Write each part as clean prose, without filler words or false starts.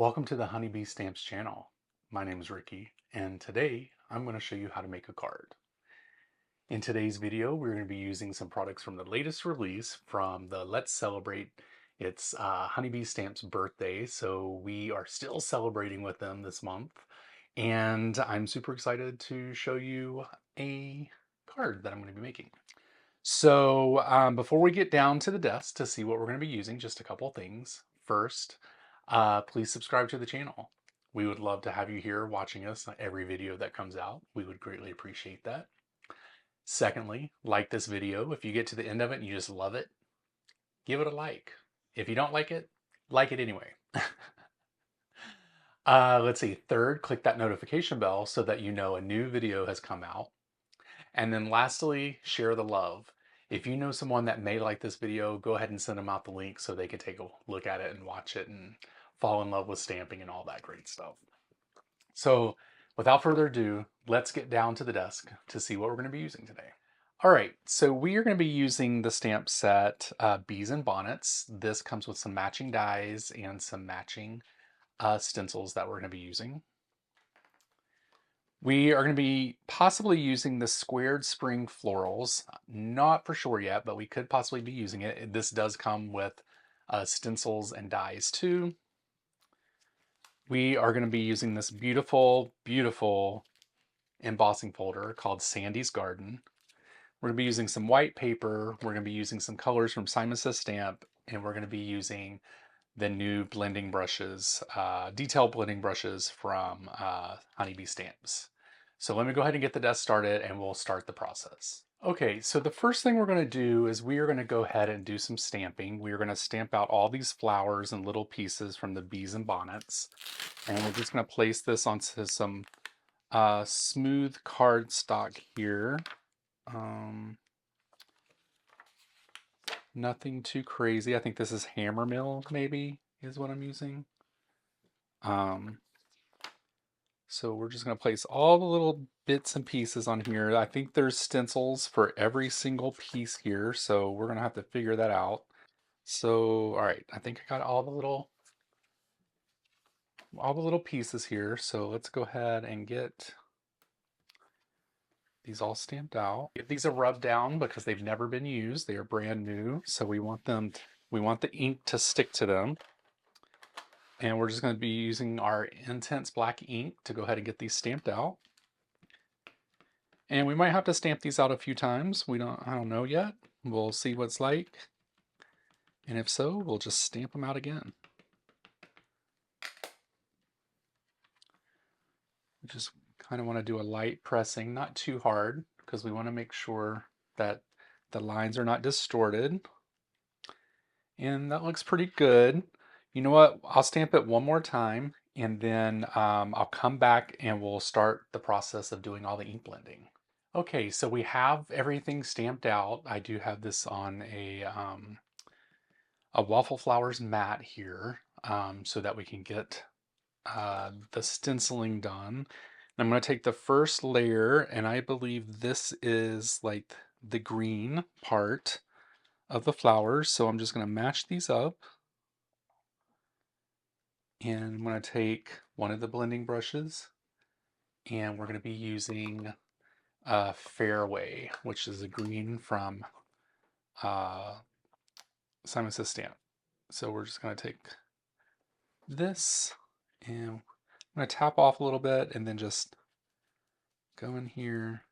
Welcome to the Honeybee Stamps channel. My name is Ricky, and today I'm going to show you how to make a card. In today's video, we're going to be using some products from the latest release from the Let's Celebrate. It's Honeybee Stamps birthday, so we are still celebrating with them this month. And I'm super excited to show you a card that I'm going to be making. So before we get down to the desk to see what we're going to be using, just a couple of things. First, please subscribe to the channel. We would love to have you here watching us on every video that comes out. We would greatly appreciate that. Secondly, like this video. If you get to the end of it and you just love it, give it a like. If you don't like it anyway. Let's see. Third, click that notification bell so that you know a new video has come out. And then lastly, share the love. If you know someone that may like this video, go ahead and send them out the link so they can take a look at it and watch it and fall in love with stamping and all that great stuff. So without further ado, let's get down to the desk to see what we're going to be using today. All right, so we are going to be using the stamp set Bees and Bonnets. This comes with some matching dies and some matching stencils that we're going to be using. We are going to be possibly using the squared spring florals. Not for sure yet, but we could possibly be using it. This does come with stencils and dies too. We are going to be using this beautiful, beautiful embossing folder called Sandy's Garden. We're going to be using some white paper. We're going to be using some colors from Simon Says Stamp, and we're going to be using the new blending brushes, detail blending brushes from Honeybee Stamps. So let me go ahead and get the desk started and we'll start the process. Okay, so the first thing we're going to do is we are going to go ahead and do some stamping. We are going to stamp out all these flowers and little pieces from the Bees and Bonnets. And we're just going to place this onto some smooth cardstock here. Nothing too crazy. I think this is hammer mill, maybe, is what I'm using. So we're just going to place all the little bits and pieces on here. I think there's stencils for every single piece here, so we're going to have to figure that out. So, all right, I think I got all the little pieces here. So let's go ahead and get these all stamped out. Give these a rub down because they've never been used. They are brand new, so we want the ink to stick to them. And we're just going to be using our Intense Black ink to go ahead and get these stamped out. And we might have to stamp these out a few times. I don't know yet. We'll see what it's like. And if so, we'll just stamp them out again. We just kind of want to do a light pressing, not too hard, because we want to make sure that the lines are not distorted. And that looks pretty good. You know what? I'll stamp it one more time, and then I'll come back and we'll start the process of doing all the ink blending. Okay, so we have everything stamped out. I do have this on a Waffle Flowers mat here so that we can get the stenciling done. And I'm going to take the first layer, and I believe this is like the green part of the flowers. So I'm just going to match these up. And I'm going to take one of the blending brushes, and we're going to be using Fairway, which is a green from Simon Says Stamp. So we're just going to take this, and I'm going to tap off a little bit and then just go in here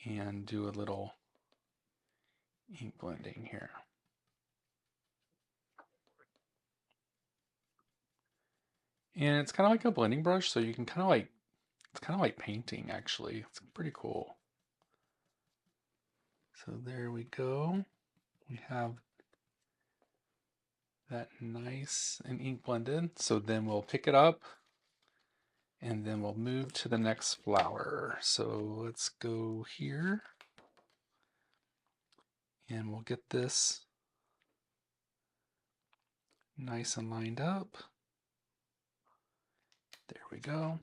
and do a little ink blending here. And it's kind of like a blending brush, so you can kind of like, it's kind of like painting actually. It's pretty cool. So there we go. We have that nice and ink blended. So then we'll pick it up and then we'll move to the next flower. So let's go here and we'll get this nice and lined up. There we go.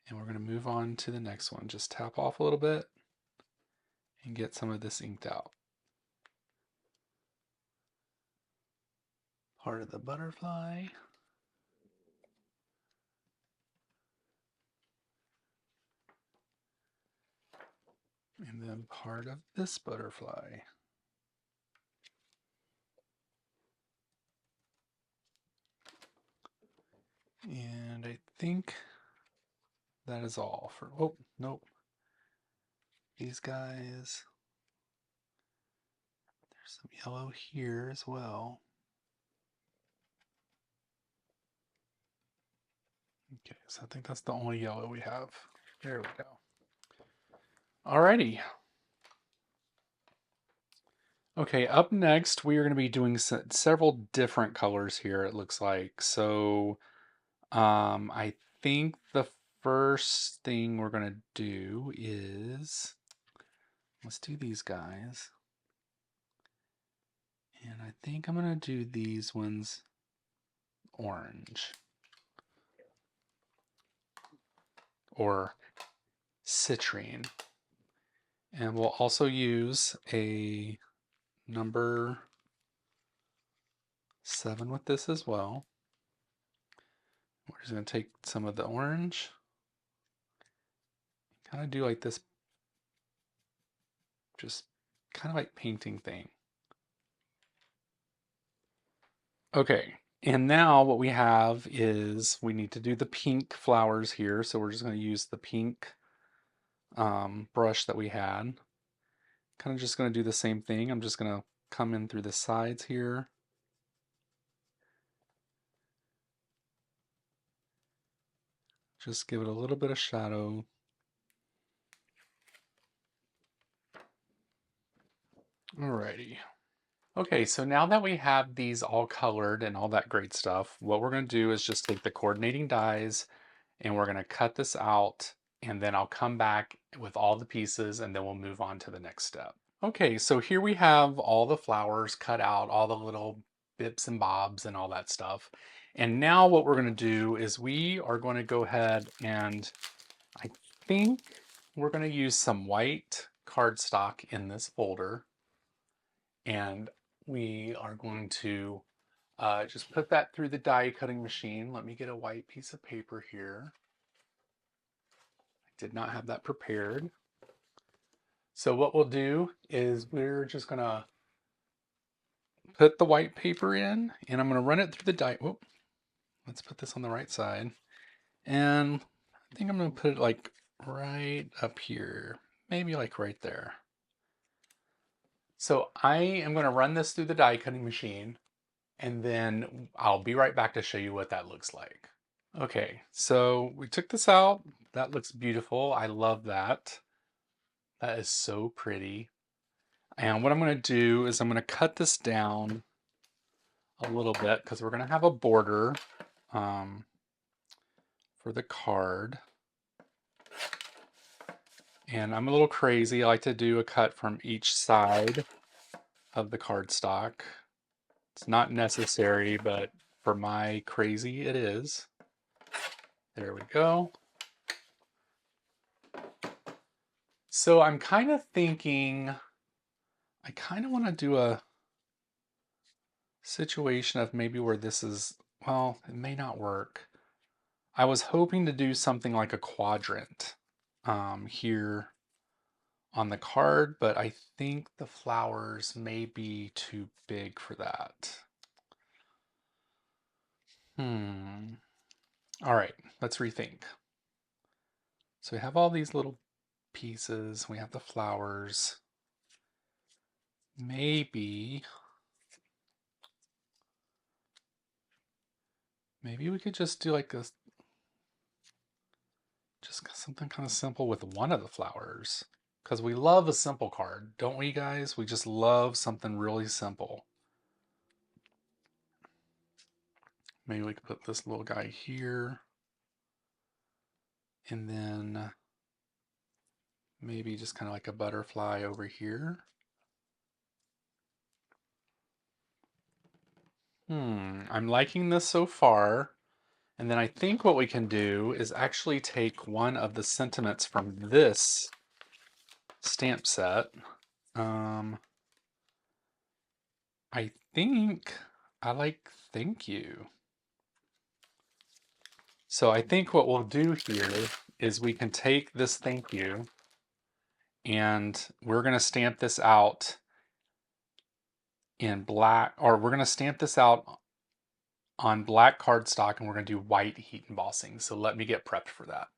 And we're going to move on to the next one. Just tap off a little bit and get some of this inked out. part of the butterfly. And then part of this butterfly. And I think that is all for, oh, nope. These guys, there's some yellow here as well. Okay, so I think that's the only yellow we have. There we go. Alrighty. Okay, up next we are going to be doing several different colors here, it looks like. So I think the first thing we're going to do is, let's do these guys. And I think I'm going to do these ones orange. Or citrine. And we'll also use a number 7 with this as well. We're just going to take some of the orange, kind of do like this, just kind of like painting thing. Okay, and now what we have is we need to do the pink flowers here. So we're just going to use the pink brush that we had. Kind of just going to do the same thing. I'm just going to come in through the sides here. Just give it a little bit of shadow. Alrighty. Okay, so now that we have these all colored and all that great stuff, what we're going to do is just take the coordinating dies and we're going to cut this out, and then I'll come back with all the pieces and then we'll move on to the next step. Okay, so here we have all the flowers cut out, all the little bips and bobs and all that stuff. And now what we're going to do is we are going to go ahead and I think we're going to use some white cardstock in this folder. And we are going to just put that through the die cutting machine. Let me get a white piece of paper here. I did not have that prepared. So what we'll do is we're just going to put the white paper in, and I'm going to run it through the die. Whoop. Let's put this on the right side. And I think I'm going to put it like right up here, maybe like right there. So I am going to run this through the die cutting machine, and then I'll be right back to show you what that looks like. Okay, so we took this out. That looks beautiful. I love that. That is so pretty. And what I'm going to do is I'm going to cut this down a little bit because we're going to have a border for the card. And I'm a little crazy. I like to do a cut from each side of the cardstock. It's not necessary, but for my crazy, it is. There we go. So I'm kind of thinking, I kind of want to do a situation of maybe where this is, well, it may not work. I was hoping to do something like a quadrant here on the card, but I think the flowers may be too big for that. All right, let's rethink. So we have all these little pieces. We have the flowers. Maybe we could just do like a just something kind of simple with one of the flowers. Because we love a simple card, don't we, guys? We just love something really simple. Maybe we could put this little guy here. And then maybe just kind of like a butterfly over here. I'm liking this so far. And then I think what we can do is actually take one of the sentiments from this stamp set. I think I like thank you. So I think what we'll do here is we can take this thank you and we're going to stamp this out in black, or we're going to stamp this out on black cardstock and we're going to do white heat embossing. So let me get prepped for that.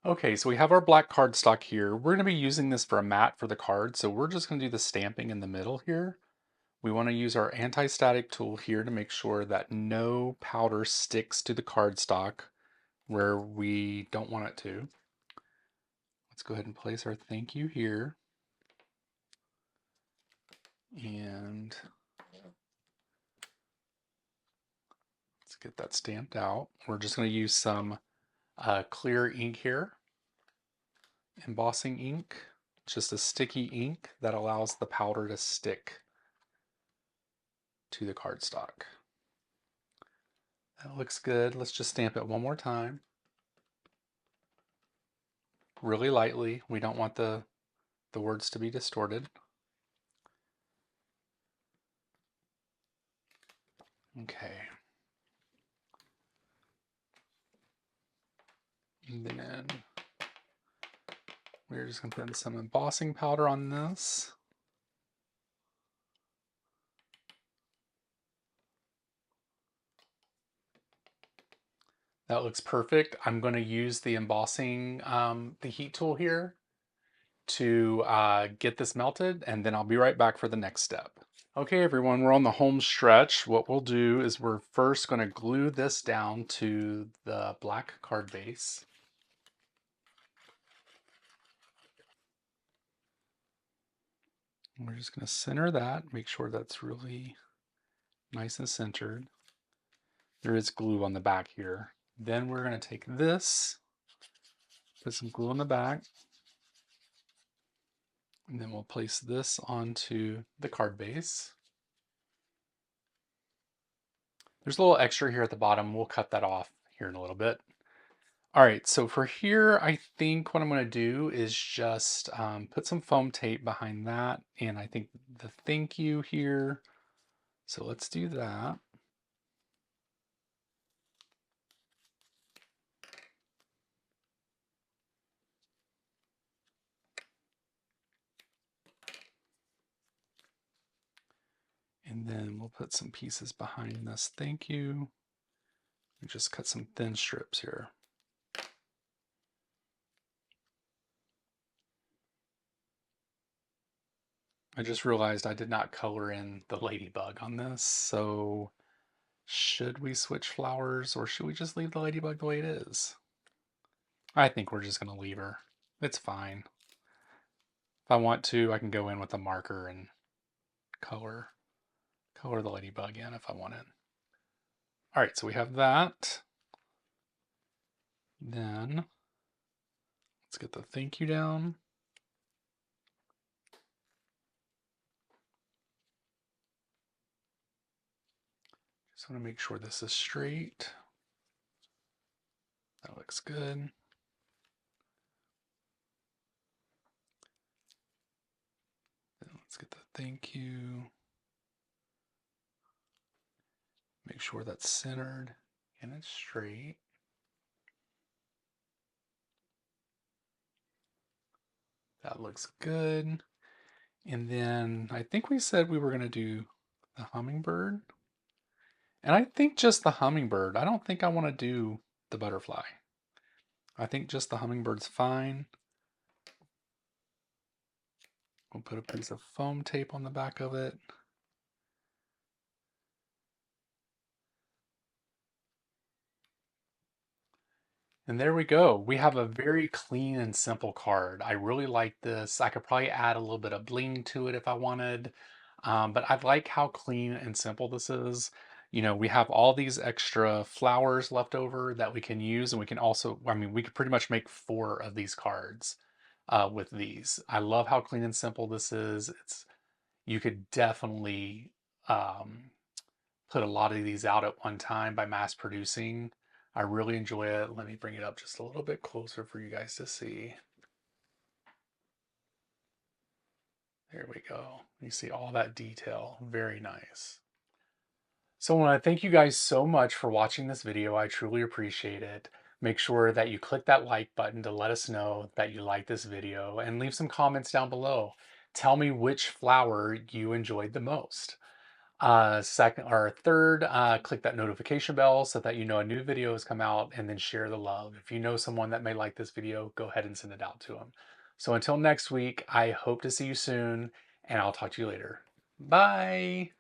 Okay, so we have our black cardstock here. We're going to be using this for a mat for the card, so we're just going to do the stamping in the middle here. We want to use our anti-static tool here to make sure that no powder sticks to the cardstock where we don't want it to. Let's go ahead and place our thank you here. And let's get that stamped out. We're just going to use some clear ink here, embossing ink, just a sticky ink that allows the powder to stick to the cardstock. That looks good. Let's just stamp it one more time. Really lightly. We don't want the words to be distorted. Okay. And then we're just going to put some embossing powder on this. That looks perfect. I'm going to use the embossing, the heat tool here to get this melted, and then I'll be right back for the next step. Okay, everyone, we're on the home stretch. What we'll do is we're first going to glue this down to the black card base. We're just going to center that, make sure that's really nice and centered. There is glue on the back here. Then we're going to take this, put some glue on the back, and then we'll place this onto the card base. There's a little extra here at the bottom. We'll cut that off here in a little bit. All right, so for here, I think what I'm going to do is just put some foam tape behind that, and I think the thank you here. So let's do that. And then we'll put some pieces behind this thank you. And just cut some thin strips here. I just realized I did not color in the ladybug on this, so should we switch flowers or should we just leave the ladybug the way it is? I think we're just going to leave her. It's fine. If I want to, I can go in with a marker and color the ladybug in if I want it. All right, so we have that. Then let's get the thank you down. Just want to make sure this is straight. That looks good. Then let's get the thank you. Make sure that's centered and it's straight. That looks good. And then I think we said we were going to do the hummingbird. And I think just the hummingbird. I don't think I want to do the butterfly. I think just the hummingbird's fine. We'll put a piece of foam tape on the back of it. And there we go. We have a very clean and simple card. I really like this. I could probably add a little bit of bling to it if I wanted. But I like how clean and simple this is. You know, we have all these extra flowers left over that we can use, and we can also, I mean, we could pretty much make 4 of these cards with these. I love how clean and simple this is. You could definitely put a lot of these out at one time by mass producing. I really enjoy it. Let me bring it up just a little bit closer for you guys to see. There we go. You see all that detail. Very nice. So I want to thank you guys so much for watching this video. I truly appreciate it. Make sure that you click that like button to let us know that you like this video and leave some comments down below. Tell me which flower you enjoyed the most. Second or third, click that notification bell so that you know a new video has come out, and then share the love. If you know someone that may like this video, go ahead and send it out to them. So until next week, I hope to see you soon, and I'll talk to you later. Bye.